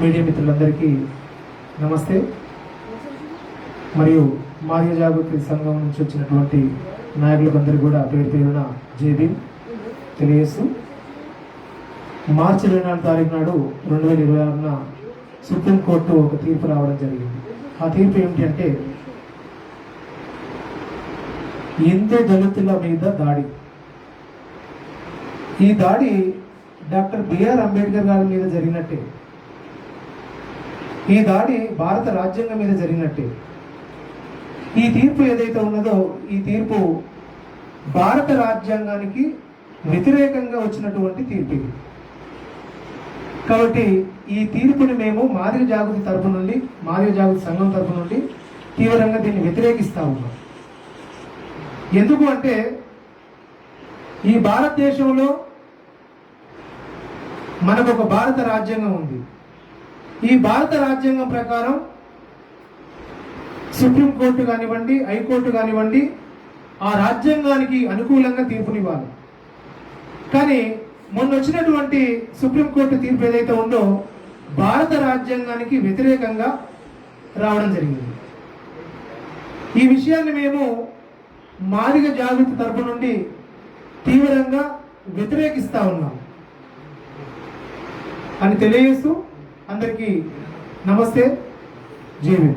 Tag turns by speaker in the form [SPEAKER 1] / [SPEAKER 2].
[SPEAKER 1] Media మిత్రులందరికీ నమస్తే. మరియు మాదిగ జాగృతి సంఘం నుంచి వచ్చినటువంటి నాయకులందరికీ కూడా పేరు పేరున జేబీ తెలియజేస్తూ, మార్చి 24 తారీఖు నాడు 2026న సుప్రీంకోర్టు ఒక తీర్పు రావడం జరిగింది. ఆ తీర్పు ఏమిటి అంటే, హిందూ దళితుల మీద దాడి. ఈ దాడి డాక్టర్ బిఆర్ అంబేద్కర్ గారి మీద జరిగినట్టే, ఈ దాడి భారత రాజ్యాంగం మీద జరిగినట్టే. ఈ తీర్పు ఏదైతే ఉన్నదో, ఈ తీర్పు భారత రాజ్యాంగానికి వ్యతిరేకంగా వచ్చినటువంటి తీర్పు ఇది. కాబట్టి ఈ తీర్పుని మేము మాదిగ జాగృతి తరపు నుండి, మాదిగ జాగృతి సంఘం తరపు నుండి తీవ్రంగా దీన్ని వ్యతిరేకిస్తా ఉన్నాం. ఎందుకు అంటే, ఈ భారతదేశంలో మనకు ఒక భారత రాజ్యాంగం ఉంది. ఈ భారత రాజ్యాంగం ప్రకారం సుప్రీంకోర్టు కానివ్వండి, హైకోర్టు కానివ్వండి, ఆ రాజ్యాంగానికి అనుకూలంగా తీర్పునివ్వాలి. కానీ మొన్న వచ్చినటువంటి సుప్రీంకోర్టు తీర్పు ఏదైతే ఉందో, భారత రాజ్యాంగానికి వ్యతిరేకంగా రావడం జరిగింది. ఈ విషయాన్ని మేము మాదిగ జాగృతి తరపు నుండి తీవ్రంగా వ్యతిరేకిస్తా ఉన్నాం అని తెలియజేస్తూ అందరికీ నమస్తే. జై భీమ్.